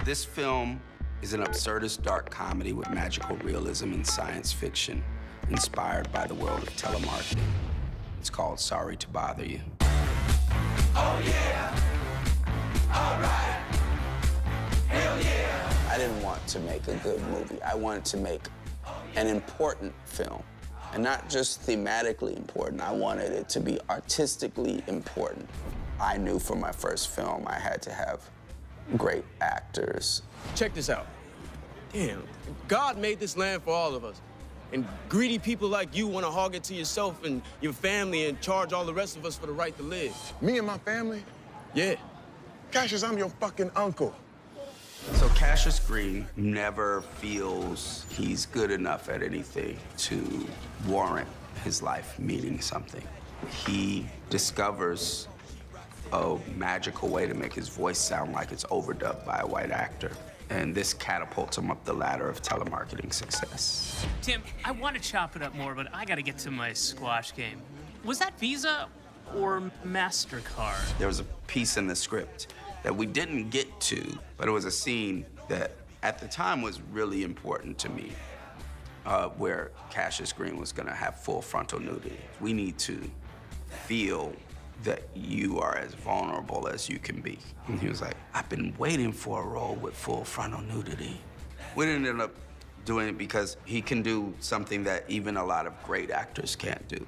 This film is an absurdist dark comedy with magical realism and science fiction, inspired by the world of telemarketing. It's called Sorry to Bother You. Oh yeah, all right, hell yeah. I didn't want to make a good movie. I wanted to make an important film. And not just thematically important, I wanted it to be artistically important. I knew for my first film I had to have great actors. Check this out. Damn, God made this land for all of us. And greedy people like you want to hog it to yourself and your family and charge all the rest of us for the right to live. Me and my family? Yeah. Cassius, I'm your fucking uncle. So Cassius Green never feels he's good enough at anything to warrant his life meaning something. He discovers a magical way to make his voice sound like it's overdubbed by a white actor. And this catapults him up the ladder of telemarketing success. Tim, I want to chop it up more, but I got to get to my squash game. Was that Visa or MasterCard? There was a piece in the script that we didn't get to, but it was a scene that at the time was really important to me, where Cassius Green was gonna have full frontal nudity. We need to feel that you are as vulnerable as you can be. And he was like, I've been waiting for a role with full frontal nudity. We didn't end up doing it because he can do something that even a lot of great actors can't do.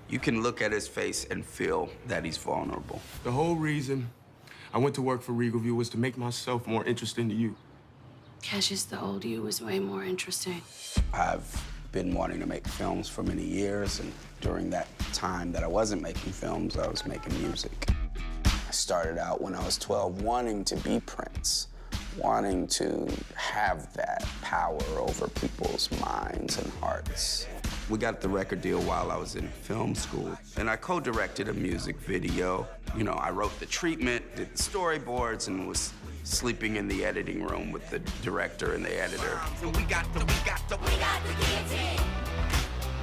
You can look at his face and feel that he's vulnerable. The whole reason I went to work for Regal View was to make myself more interesting to you. Cassius, the old you was way more interesting. I've been wanting to make films for many years, and during that time that I wasn't making films, I was making music. I started out when I was 12 wanting to be Prince, wanting to have that power over people's minds and hearts. We got the record deal while I was in film school, and I co-directed a music video. You know, I wrote the treatment, did the storyboards, and was sleeping in the editing room with the director and the editor. So we got the guillotine.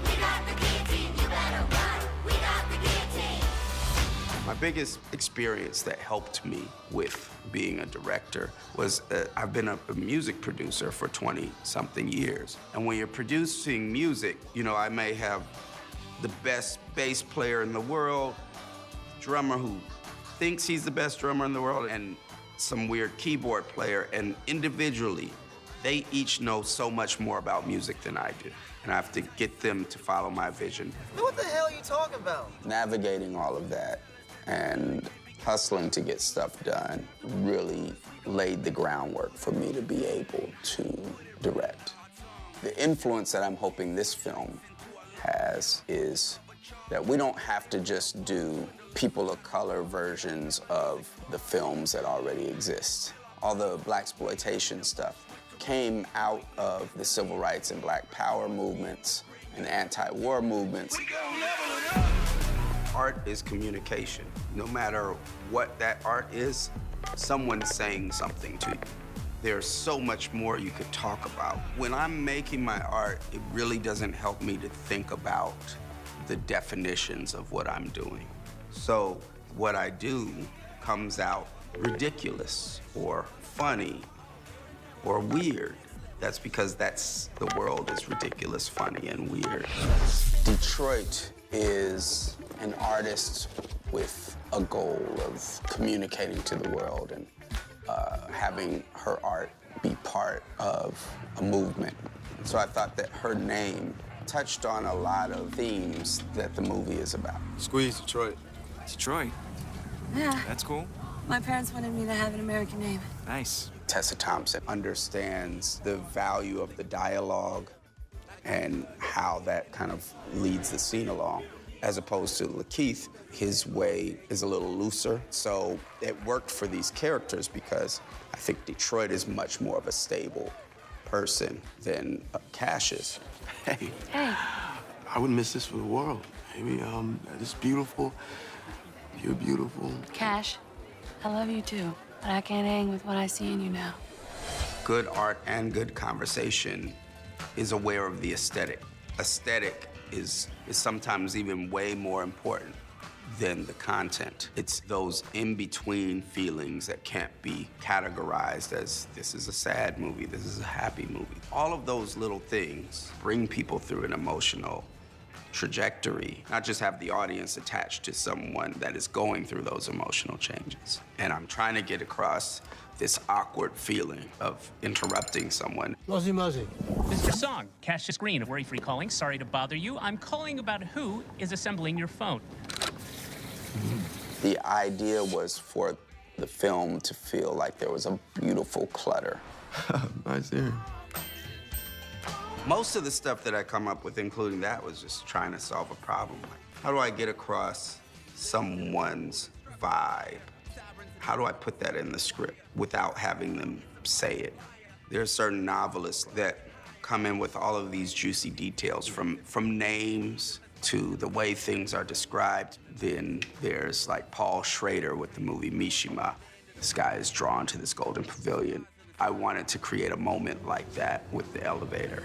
We got the guillotine, you better run. We got the guillotine. My biggest experience that helped me with being a director was I've been a music producer for 20-something years. And when you're producing music, you know, I may have the best bass player in the world, drummer who thinks he's the best drummer in the world, and some weird keyboard player, and individually, they each know so much more about music than I do. And I have to get them to follow my vision. What the hell are you talking about? Navigating all of that and hustling to get stuff done really laid the groundwork for me to be able to direct. The influence that I'm hoping this film has is that we don't have to just do people of color versions of the films that already exist. All the blaxploitation stuff came out of the civil rights and black power movements and anti-war movements. Art is communication. No matter what that art is, someone's saying something to you. There's so much more you could talk about. When I'm making my art, it really doesn't help me to think about the definitions of what I'm doing. So what I do comes out ridiculous or funny or weird. That's because the world is ridiculous, funny, and weird. Detroit is an artist with a goal of communicating to the world and having her art be part of a movement. So I thought that her name touched on a lot of themes that the movie is about. Squeeze, Detroit. Detroit? Yeah. That's cool. My parents wanted me to have an American name. Nice. Tessa Thompson understands the value of the dialogue and how that kind of leads the scene along. As opposed to Lakeith, his way is a little looser. So it worked for these characters because I think Detroit is much more of a stable person than Cassius. Hey. Hey. I wouldn't miss this for the world. Maybe, this is beautiful. You're beautiful. Cash, I love you too, but I can't hang with what I see in you now. Good art and good conversation is aware of the aesthetic. Aesthetic is sometimes even way more important than the content. It's those in-between feelings that can't be categorized as this is a sad movie, this is a happy movie. All of those little things bring people through an emotional trajectory, not just have the audience attached to someone that is going through those emotional changes. And I'm trying to get across this awkward feeling of interrupting someone. Muzzy Muzzy. Mr. Song, Cassius Green of Worry Free Calling. Sorry to bother you. I'm calling about who is assembling your phone. The idea was for the film to feel like there was a beautiful clutter. Nice hearing. Most of the stuff that I come up with, including that, was just trying to solve a problem. Like, how do I get across someone's vibe? How do I put that in the script without having them say it? There are certain novelists that come in with all of these juicy details, from names to the way things are described. Then there's like Paul Schrader with the movie Mishima. This guy is drawn to this golden pavilion. I wanted to create a moment like that with the elevator.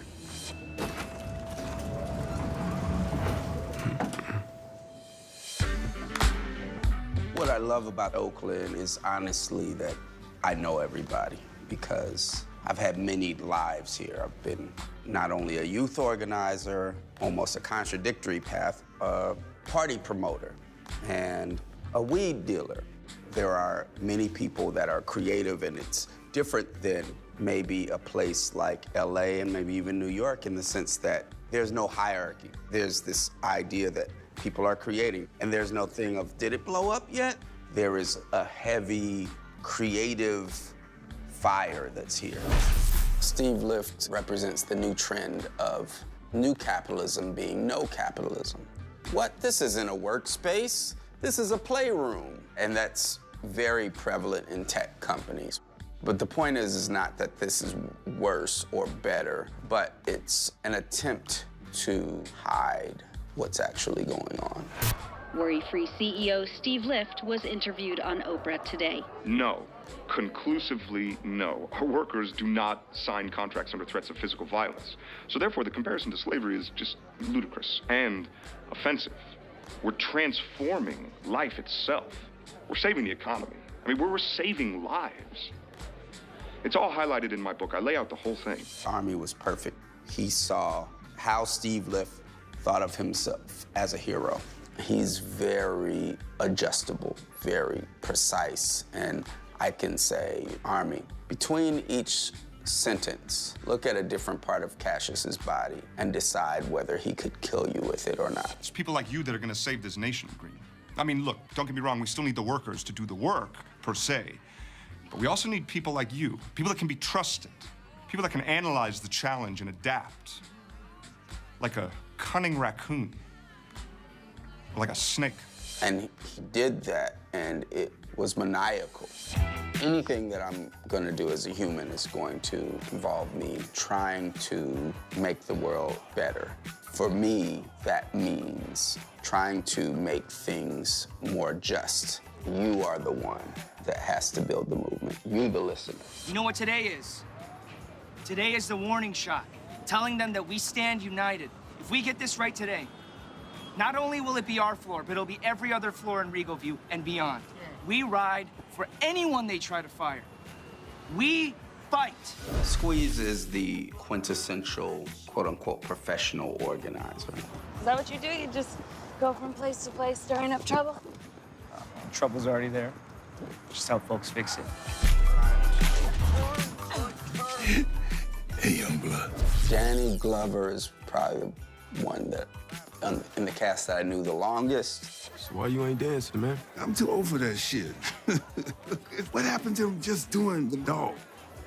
What I love about Oakland is honestly that I know everybody, because I've had many lives here. I've been not only a youth organizer, almost a contradictory path, a party promoter, and a weed dealer. There are many people that are creative, and it's different than maybe a place like LA and maybe even New York, in the sense that there's no hierarchy. There's this idea that people are creating, and there's no thing of, did it blow up yet? There is a heavy, creative fire that's here. Steve Lift represents the new trend of new capitalism being no capitalism. What? This isn't a workspace. This is a playroom. And that's very prevalent in tech companies. But the point is not that this is worse or better, but it's an attempt to hide what's actually going on. Worry-free CEO Steve Lift was interviewed on Oprah today. No. Conclusively, no. Our workers do not sign contracts under threats of physical violence. So therefore, the comparison to slavery is just ludicrous and offensive. We're transforming life itself. We're saving the economy. I mean, we're saving lives. It's all highlighted in my book. I lay out the whole thing. Army was perfect. He saw how Steve Lift thought of himself as a hero. He's very adjustable, very precise, and I can say, Army, between each sentence, look at a different part of Cassius's body and decide whether he could kill you with it or not. It's people like you that are going to save this nation, Green. I mean, look, don't get me wrong, we still need the workers to do the work, per se. But we also need people like you, people that can be trusted, people that can analyze the challenge and adapt. Like a cunning raccoon, or like a snake. And he did that, and it was maniacal. Anything that I'm gonna do as a human is going to involve me trying to make the world better. For me, that means trying to make things more just. You are the one that has to build the movement. You, the listener. You know what today is? Today is the warning shot, telling them that we stand united. If we get this right today, not only will it be our floor, but it'll be every other floor in Regal View and beyond. We ride for anyone they try to fire. We fight. Squeeze is the quintessential, quote-unquote, professional organizer. Is that what you do? You just go from place to place stirring up trouble? Trouble's already there. Just how folks fix it. Hey, young blood. Danny Glover is probably the one that, in the cast that I knew the longest. So why you ain't dancing, man? I'm too old for that shit. What happened to him just doing the dog?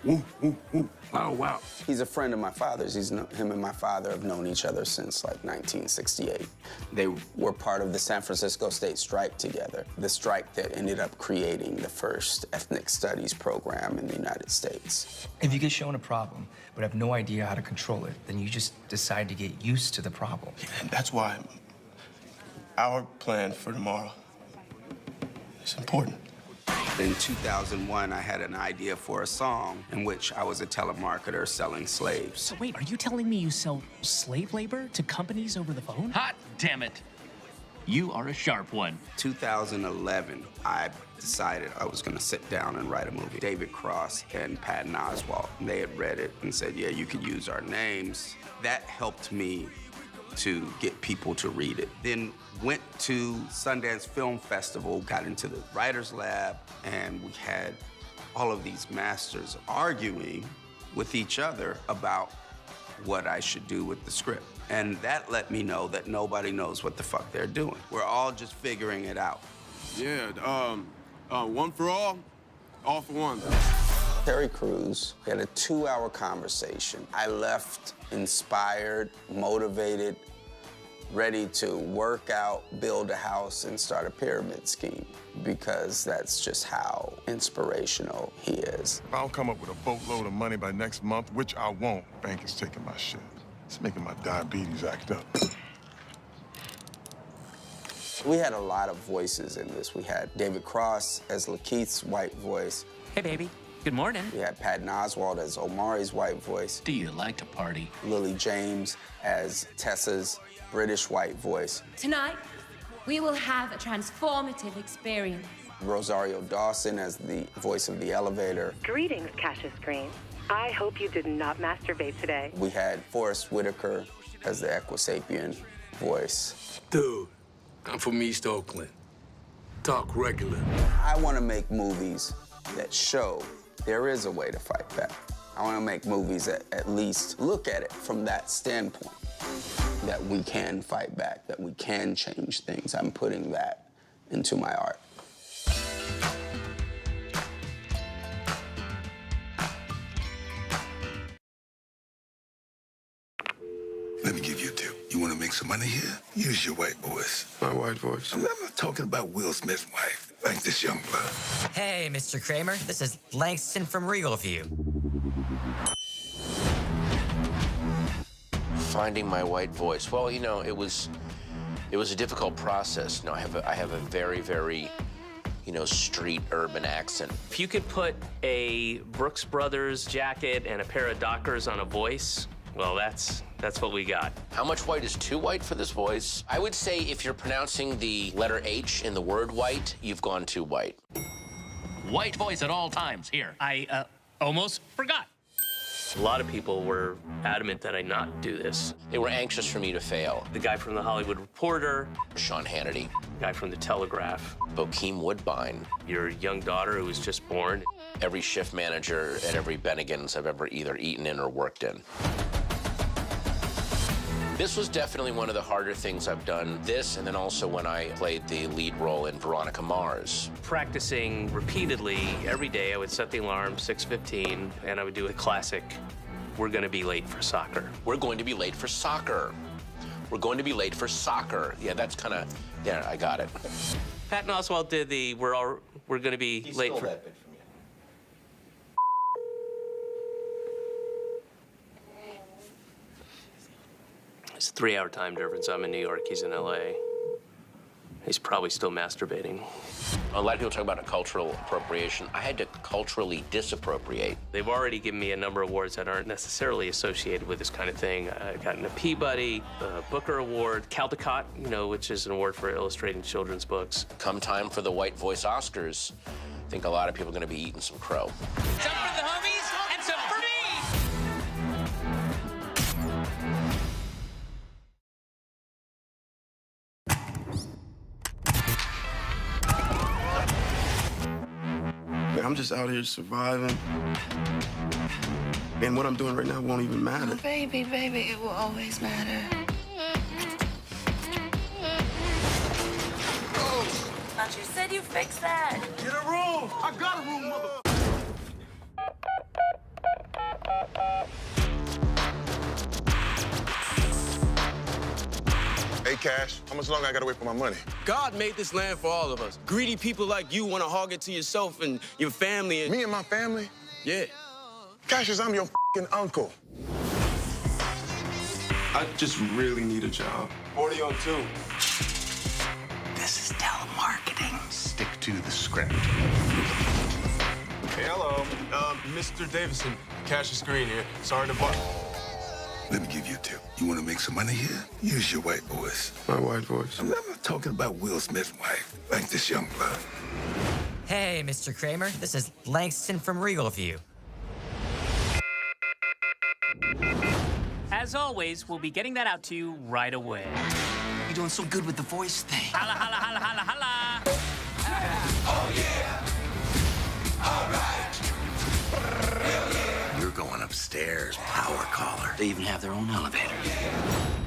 Woo, woo, woo. Wow, wow. He's a friend of my father's. Him and my father have known each other since like 1968. They were part of the San Francisco State strike together, the strike that ended up creating the first ethnic studies program in the United States. If you get shown a problem but have no idea how to control it, then you just decide to get used to the problem. And that's why our plan for tomorrow is important. In 2001, I had an idea for a song in which I was a telemarketer selling slaves. So wait, are you telling me you sell slave labor to companies over the phone? Hot damn it. You are a sharp one. 2011, I decided I was going to sit down and write a movie. David Cross and Patton Oswalt, they had read it and said, yeah, you could use our names. That helped me to get people to read it. Then went to Sundance Film Festival, got into the writer's lab, and we had all of these masters arguing with each other about what I should do with the script. And that let me know that nobody knows what the fuck they're doing. We're all just figuring it out. Yeah, one for all for one. Terry Crews, we had a 2-hour conversation. I left inspired, motivated, ready to work out, build a house, and start a pyramid scheme, because that's just how inspirational he is. If I don't come up with a boatload of money by next month, which I won't, bank is taking my shit. It's making my diabetes act up. We had a lot of voices in this. We had David Cross as Lakeith's white voice. Hey, baby. Good morning. We had Patton Oswalt as Omari's white voice. Do you like to party? Lily James as Tessa's British white voice. Tonight, we will have a transformative experience. Rosario Dawson as the voice of the elevator. Greetings, Cassius Green. I hope you did not masturbate today. We had Forrest Whitaker as the Equisapien voice. Dude, I'm from East Oakland. Talk regular. I want to make movies that show there is a way to fight back. I want to make movies that at least look at it from that standpoint, that we can fight back, that we can change things. I'm putting that into my art. Let me give you a tip. You want to make some money here? Use your white voice. My white voice? I'm not talking about Will Smith's wife, like this young blood. Hey, Mr. Kramer. This is Langston from Regal View. Finding my white voice. Well, you know, it was a difficult process. You know, I have a very, very, you know, street urban accent. If you could put a Brooks Brothers jacket and a pair of Dockers on a voice, well, that's what we got. How much white is too white for this voice? I would say if you're pronouncing the letter H in the word white, you've gone too white. White voice at all times. Here. I almost forgot. A lot of people were adamant that I not do this. They were anxious for me to fail. The guy from The Hollywood Reporter. Sean Hannity. The guy from The Telegraph. Bokeem Woodbine. Your young daughter who was just born. Every shift manager at every Bennigan's I've ever either eaten in or worked in. This was definitely one of the harder things I've done. This, and then also when I played the lead role in Veronica Mars. Practicing repeatedly every day, I would set the alarm, 6:15, and I would do a classic, we're gonna be late for soccer. We're going to be late for soccer. We're going to be late for soccer. Yeah, that's kind of, yeah, I got it. Patton Oswalt did the, we're gonna be late for... That bit from you. It's a 3-hour time difference. I'm in New York, he's in LA. He's probably still masturbating. A lot of people talk about a cultural appropriation. I had to culturally disappropriate. They've already given me a number of awards that aren't necessarily associated with this kind of thing. I've gotten a Peabody, a Booker Award, Caldecott, you know, which is an award for illustrating children's books. Come time for the White Voice Oscars, I think a lot of people are going to be eating some crow. Some for the homies and some for me! I'm just out here surviving. And what I'm doing right now won't even matter. Oh, baby, baby, it will always matter. Thought you said you fixed that. Get a room! I got a room, mother... Hey, Cash, how much longer I gotta wait for my money? God made this land for all of us. Greedy people like you want to hog it to yourself and your family. Me and my family? Yeah. Cassius, I'm your f***ing uncle. I just really need a job. 40 on 2. This is telemarketing. Stick to the script. Hey, hello. Mr. Davison, Cassius Green here. Sorry to bother. Let me give you a tip. You want to make some money here? Use your white voice. My white voice? I'm not talking about Will Smith's wife, like this young blood. Hey, Mr. Kramer. This is Langston from Regal View. As always, we'll be getting that out to you right away. You're doing so good with the voice thing. Holla, holla, holla, holla, holla. Oh, yeah. All right. You're going upstairs, power caller. They even have their own elevator.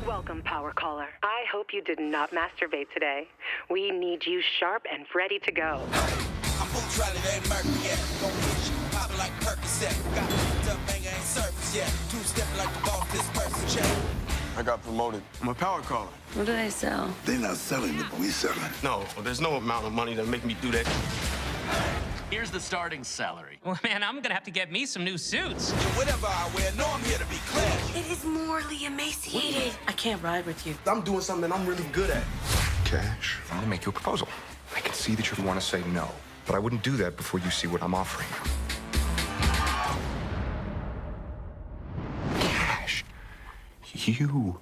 Welcome, Power Caller. I hope you did not masturbate today. We need you sharp and ready to go. I'm boots rally, they murky, yeah. Gon' hit you, poppin' like Percocet. Got the banger ain't surface yet. Two-steppin' like the boss, this person check. I got promoted. I'm a power caller. What do they sell? They're not selling it, but we selling. No, there's no amount of money that make me do that. Here's the starting salary. Well, man, I'm gonna have to get me some new suits. And whatever I wear, know I'm here to be clear. It is morally emaciated. I can't ride with you. I'm doing something that I'm really good at. Cash, I'm gonna make you a proposal. I can see that you want to say no, but I wouldn't do that before you see what I'm offering you. Cash, you